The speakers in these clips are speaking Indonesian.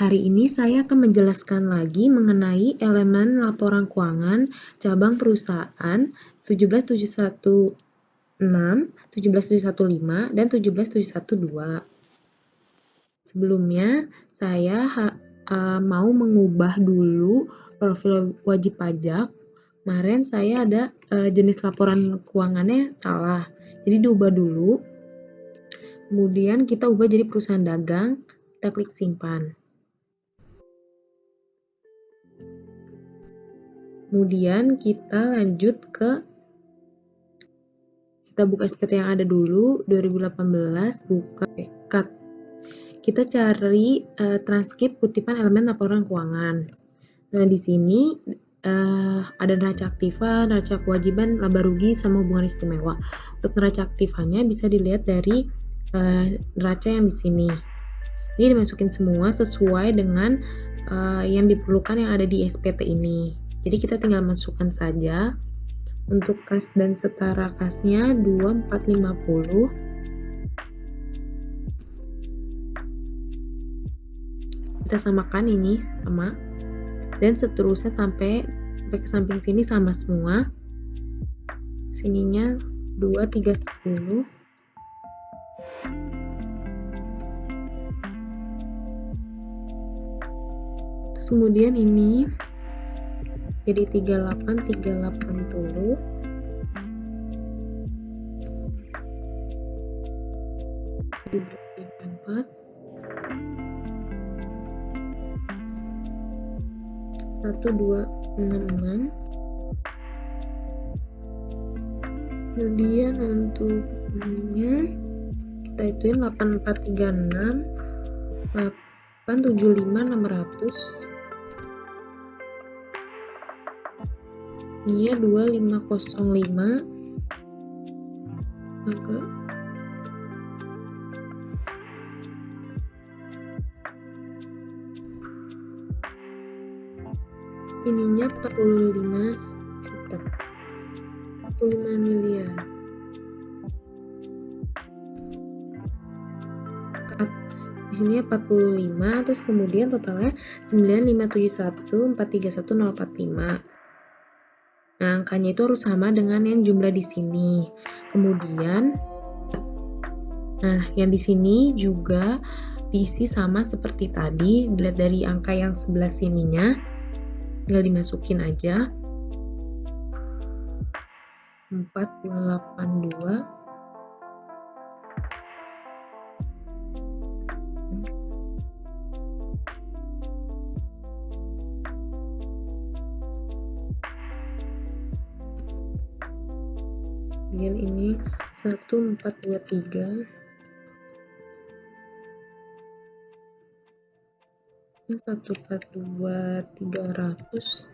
Hari ini saya akan menjelaskan lagi mengenai elemen laporan keuangan cabang perusahaan 17716, 17715, dan 17712. Sebelumnya, saya mau mengubah dulu profil wajib pajak. Kemarin saya ada jenis laporan keuangannya salah, jadi diubah dulu. Kemudian kita ubah jadi perusahaan dagang, kita klik simpan. Kemudian kita lanjut kita buka SPT yang ada dulu, 2018, buka cut. Kita cari transkrip kutipan elemen laporan keuangan. Nah, di sini ada neraca aktiva, neraca kewajiban, laba rugi, sama hubungan istimewa. Untuk neraca aktivanya bisa dilihat dari neraca yang di sini. Ini dimasukin semua sesuai dengan yang diperlukan yang ada di SPT ini. Jadi kita tinggal masukkan saja. Untuk kas dan setara kasnya 2450. Kita samakan ini sama. Dan seterusnya sampai ke samping sini sama semua. Sininya 2310. Terus kemudian ini jadi 38380. Duduk 34. 1266. Kemudian untuk kita ituin 8436, 875 600. Ini 2505. Agak ininya 45 juta, 45 miliar. Di sini 45, terus kemudian totalnya 9571431,045. Nah, angkanya itu harus sama dengan yang jumlah di sini. Kemudian, nah yang di sini juga diisi sama seperti tadi. Dilihat dari angka yang sebelah sininya, tinggal dimasukin aja. 4282. Kemudian ini 1423. 142300.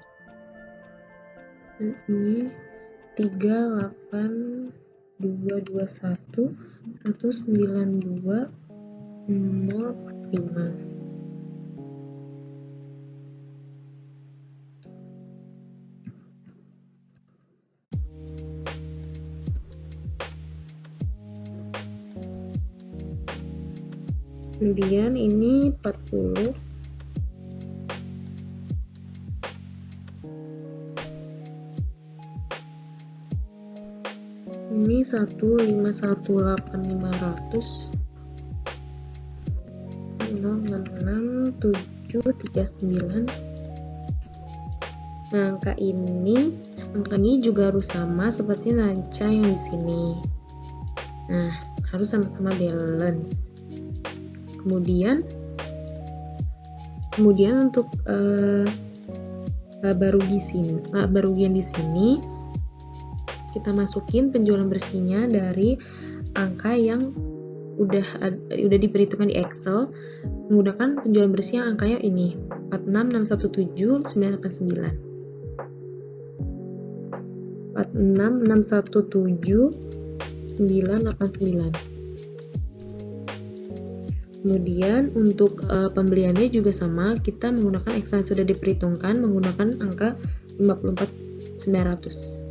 Ini 38221 192 045. Kemudian ini 40. Ini 1518500 066 739. Nah, angkanya juga harus sama seperti neraca yang di sini. Nah, harus sama-sama balance. Kemudian untuk laba rugi yang di sini kita masukin penjualan bersihnya dari angka yang udah diperhitungkan di Excel menggunakan penjualan bersih yang angkanya ini 46617 989. 46617 989. Kemudian untuk pembeliannya juga sama, kita menggunakan Excel yang sudah diperhitungkan menggunakan angka 54900.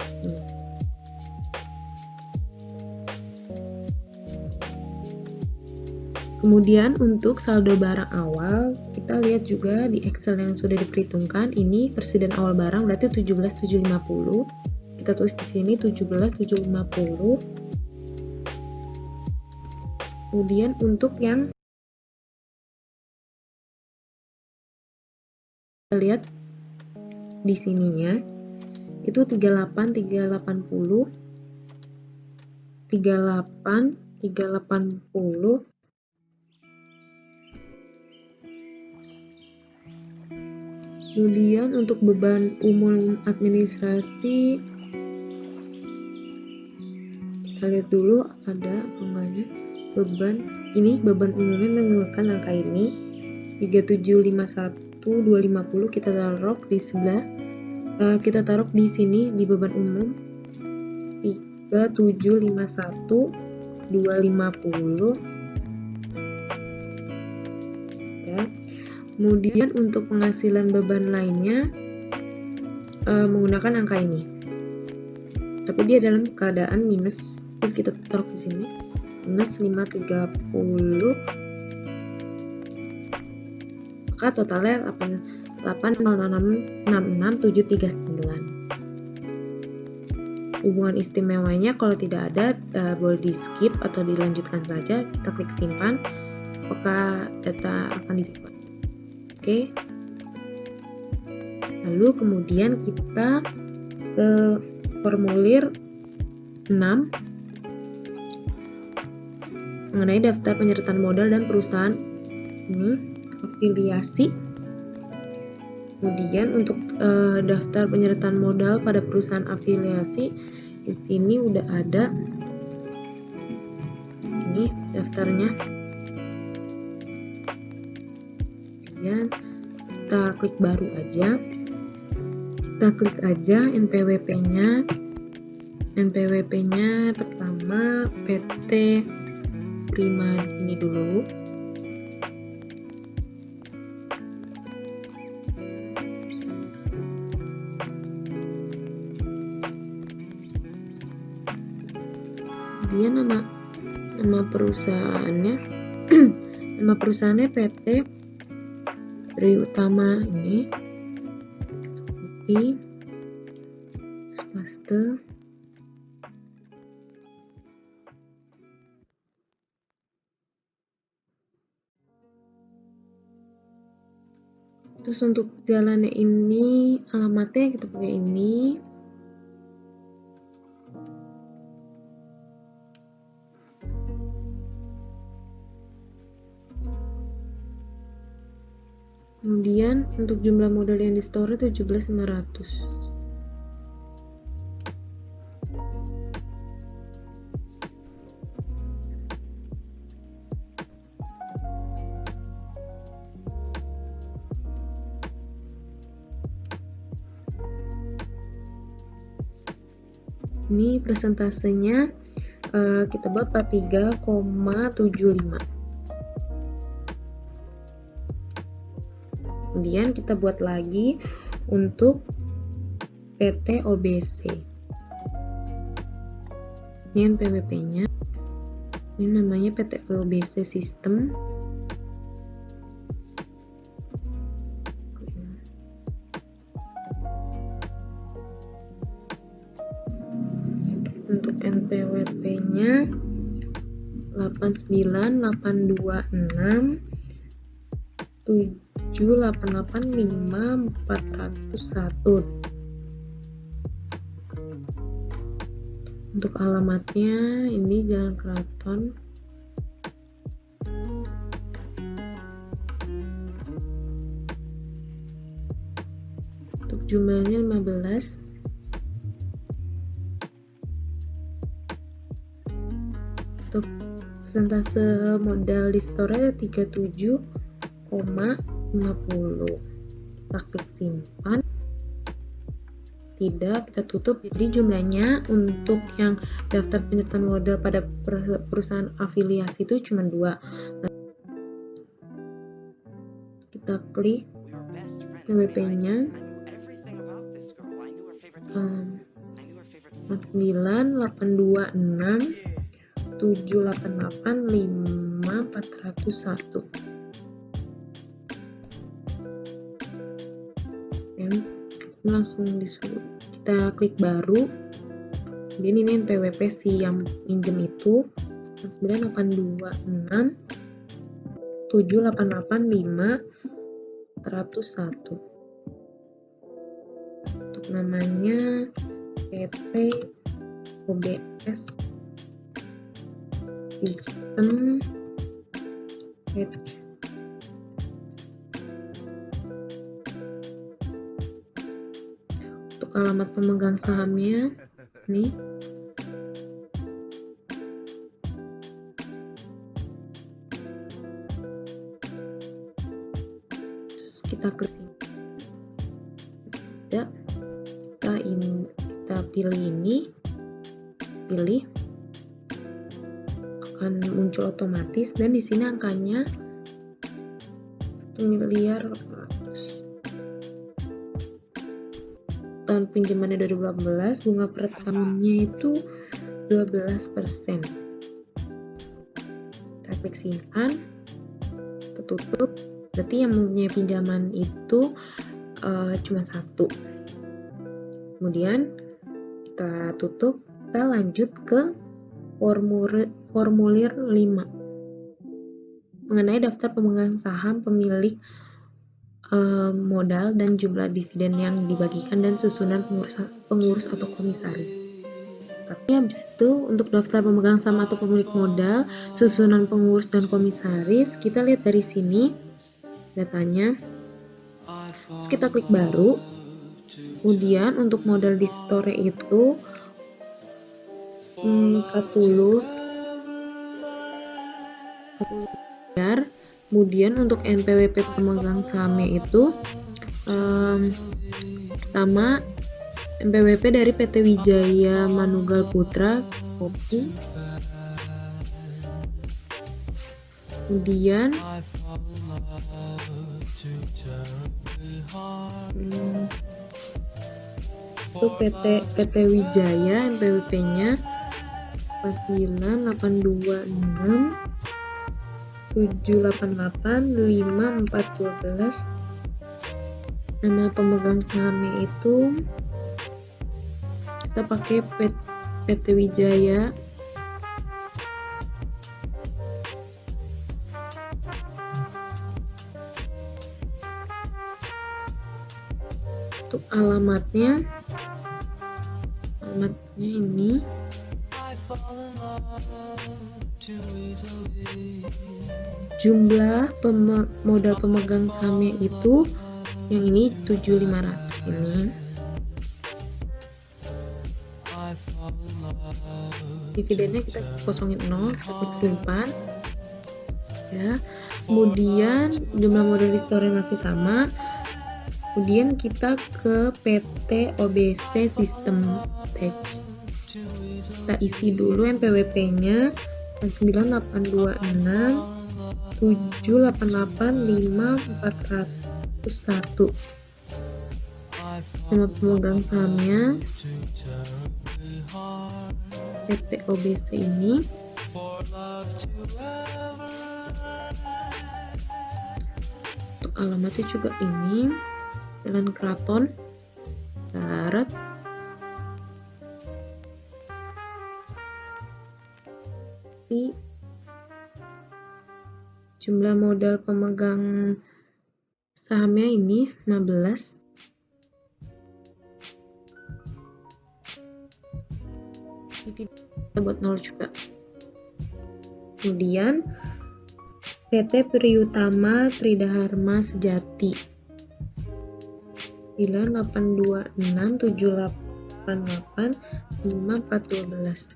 Kemudian untuk saldo barang awal kita kita lihat juga di Excel yang sudah diperhitungkan, ini persediaan awal barang berarti 17.750. Kita tulis di sini 17.750. Kemudian untuk yang kita lihat di sininya itu 38.380, 38.380. Kemudian untuk beban umum administrasi kita lihat dulu ada apa enggaknya. Beban umumnya menggunakan angka ini 3751.250, kita taruh di sebelah, kita taruh di sini di beban umum 3751.250 ya. Kemudian untuk penghasilan beban lainnya menggunakan angka ini, tapi dia dalam keadaan minus, terus kita taruh di sini minus 530, maka totalnya 8066739. Hubungan istimewanya kalau tidak ada boleh di skip atau dilanjutkan saja, kita klik simpan, apakah data akan disimpan. Oke. Lalu kemudian kita ke formulir 6 mengenai daftar penyertaan modal dan perusahaan ini afiliasi. Kemudian untuk daftar penyertaan modal pada perusahaan afiliasi, di sini udah ada ini daftarnya. Kemudian kita klik baru aja, kita klik aja NPWP-nya. NPWP-nya pertama PT Prima ini dulu. Kemudian nama perusahaannya nama perusahaannya PT Tri Utama ini, copy, paste. Terus untuk jalannya ini alamatnya kita pakai ini. Kemudian untuk jumlah modal yang di store 17.500. Ini presentasenya kita buat 43,75. Kemudian kita buat lagi untuk PT OBC. Ini NPWP-nya. Ini namanya PT OBC System. Untuk NPWP-nya 89.826 7885401. Untuk alamatnya ini Jalan Keraton. Untuk jumlahnya 15. Untuk persentase modal di store 37,50. Kita klik simpan. Tidak, kita tutup. Jadi jumlahnya untuk yang daftar penyertaan modal pada perusahaan afiliasi itu cuma 2. Kita klik PWP-nya 9.826 788 5401. langsung disuruh kita klik baru. Kemudian ini NPWP si yang minjem itu 9826 7885 101. Untuk namanya PT OBS Sistem Hedge. Untuk alamat pemegang sahamnya nih, terus kita klik ya, kita pilih ini, akan muncul otomatis, dan di sini angkanya 1.400.000. Tahun pinjamannya 2018, bunga per tahunnya itu 12%. Kita klik simpan, kita tutup. Berarti yang mempunyai pinjaman itu cuma satu. Kemudian kita tutup, kita lanjut ke formulir 5 mengenai daftar pemegang saham, pemilik modal, dan jumlah dividen yang dibagikan, dan susunan pengurus atau komisaris. Tapi habis itu untuk daftar pemegang saham atau pemilik modal, susunan pengurus dan komisaris, kita lihat dari sini datanya. Terus kita klik baru. Kemudian untuk modal di store itu 40 miliar. Kemudian untuk NPWP pemegang sahamnya itu pertama NPWP dari PT Wijaya Manugal Putra Kopi. Kemudian itu PT Wijaya NPWP-nya 98267885412. Nama pemegang sahamnya itu kita pakai PT Wijaya. Untuk alamatnya ini jumlah modal pemegang sahamnya itu yang ini 7.500 ini. Dividennya kita kosongin 0, kita klik simpan ya. Kemudian jumlah modal di store masih sama. Kemudian kita ke PT OBC Sistem Hedge. Kita isi dulu NPWP-nya 9826 7885 401. Nama pemegang sahamnya PT OBC ini. Untuk alamatnya juga ini, Jalan Keraton Barat. Jumlah modal pemegang sahamnya ini 15. Kita buat 0 juga. Kemudian PT Priyutama Tridharma Sejati 98267885 412.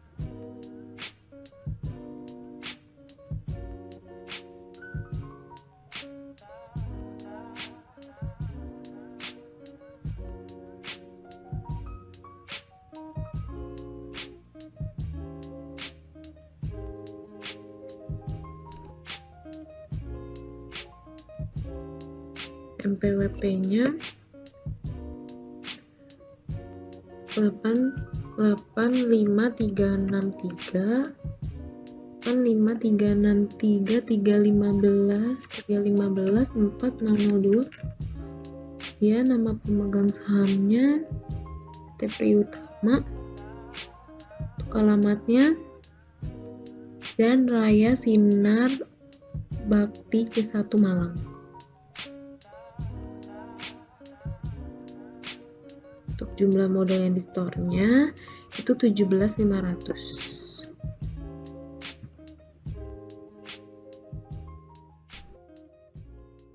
NPWP-nya 85363 85363 315 402 Kemudian nama pemegang sahamnya PT Utama. Untuk alamatnya Jalan Raya Sinar Bakti C1 Malang. Untuk jumlah modal yang di store-nya itu 17.500.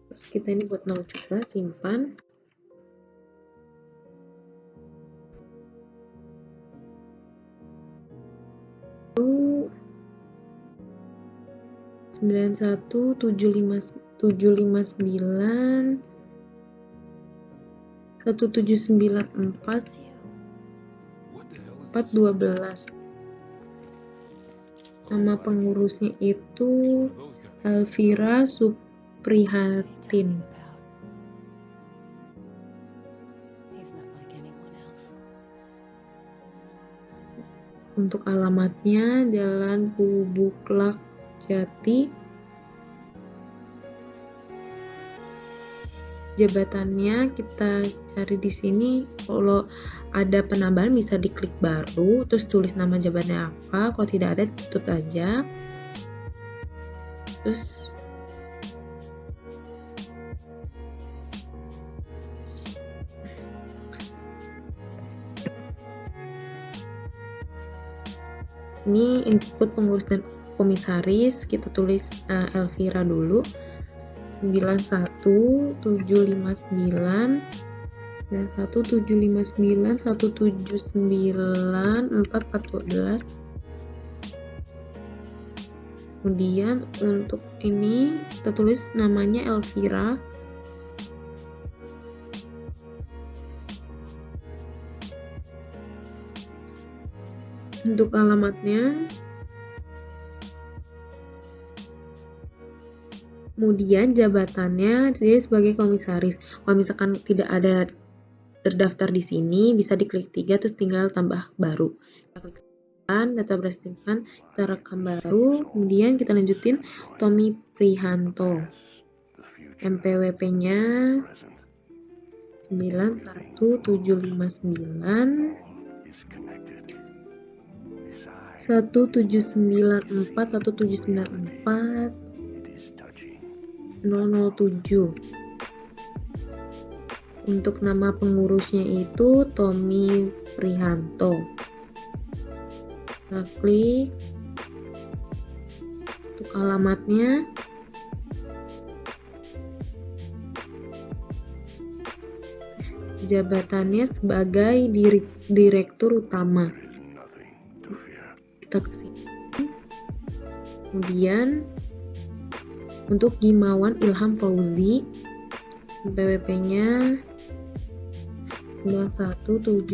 Terus kita ini buat nol juga, simpan. Itu 91759179 412. Nama pengurusnya itu Elvira Suprihatin. Untuk alamatnya Jalan Pubuklak Jati. Jabatannya kita cari di sini. Kalau ada penambahan bisa diklik baru, terus tulis nama jabatannya apa. Kalau tidak ada tutup aja. Terus ini input pengurus dan komisaris, kita tulis Elvira dulu 91759 dan 1759 179 4412. Kemudian untuk ini kita tulis namanya Elvira. Untuk alamatnya, kemudian jabatannya dia sebagai komisaris. Kalau misalkan tidak ada terdaftar di sini, bisa diklik 3 terus tinggal tambah baru. Kita klik data berdasarkan, kita rekam baru, kemudian kita lanjutin Tommy Prihanto. MPWP-nya 91759 1794 1794 007. Untuk nama pengurusnya itu Tommy Prihanto. Kita klik. Untuk alamatnya jabatannya sebagai direktur utama. Kita klik. Kemudian untuk Gimawan Ilham Fauzi, PWP-nya 91759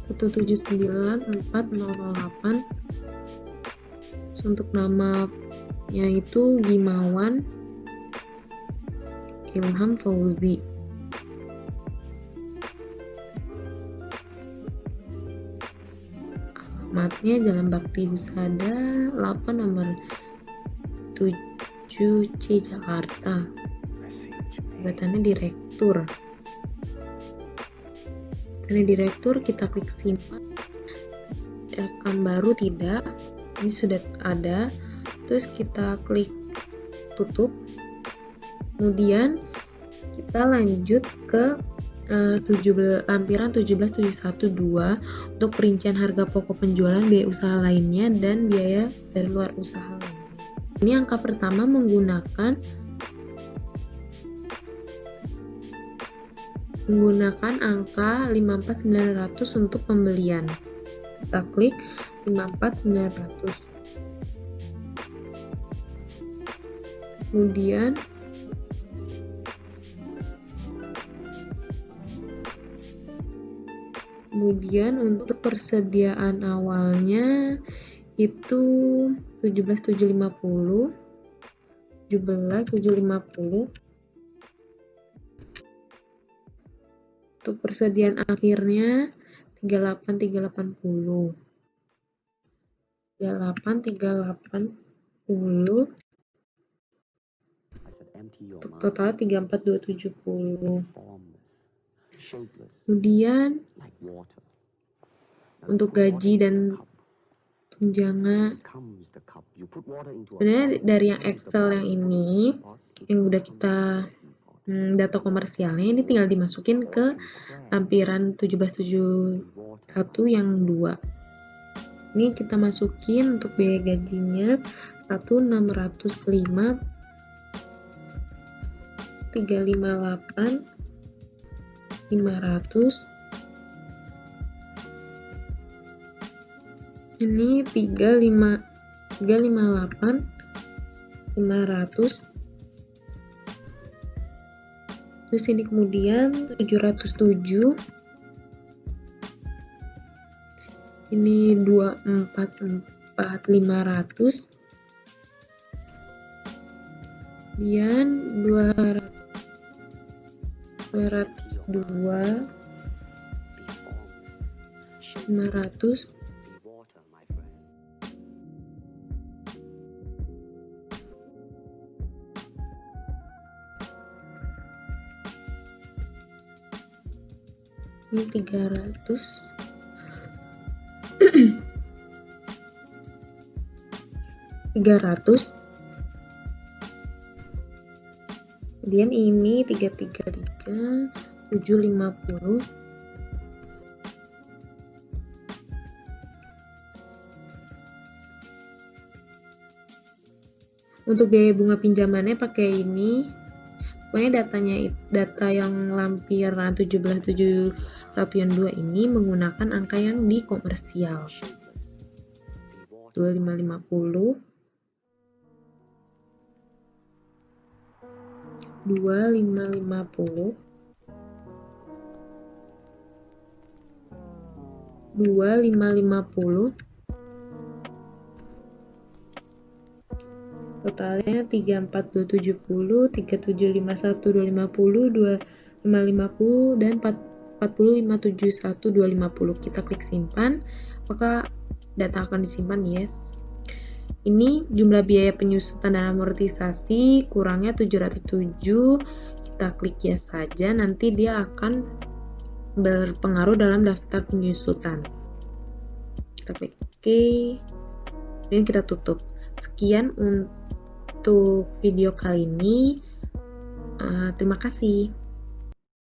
179 408. Untuk namanya itu Gimawan Ilham Fauzi. Alamatnya Jalan Bakti Husada 8 nomor 7C Jakarta. Jabatannya direktur. Ini direktur, kita klik simpan. Rekam baru tidak. Ini sudah ada. Terus kita klik tutup. Kemudian kita lanjut ke lampiran 17712 untuk perincian harga pokok penjualan, biaya usaha lainnya, dan biaya dari luar usaha lainnya. Ini angka pertama menggunakan angka 54900 untuk pembelian. Kita klik 54900. Kemudian untuk persediaan awalnya itu 17750. Untuk persediaan akhirnya 38380. Total 34.270. Kemudian untuk gaji dan tunjangan, sebenarnya dari yang Excel yang ini yang udah kita data komersialnya, ini tinggal dimasukin ke lampiran 1771 yang 2. Ini kita masukin untuk biaya gajinya 1.605 358 500. Ini 358 500. Terus ini kemudian 707. Ini 244 500. Kemudian 202 500. Ini 300. 300. Kemudian ini 333 750. Untuk biaya bunga pinjamannya pakai ini. Pokoknya data yang lampiran 1771 yang 2 ini menggunakan angka yang di komersial. 2550, 2550, 2550. Totalnya 34270, 3751 250, 2550 dan 40571 250. Kita klik simpan. Apakah data akan disimpan? Yes. Ini jumlah biaya penyusutan dan amortisasi kurangnya 707. Kita klik yes saja, nanti dia akan berpengaruh dalam daftar penyusutan. Kita klik OK. Dan kita tutup. Sekian untuk video kali ini. Terima kasih.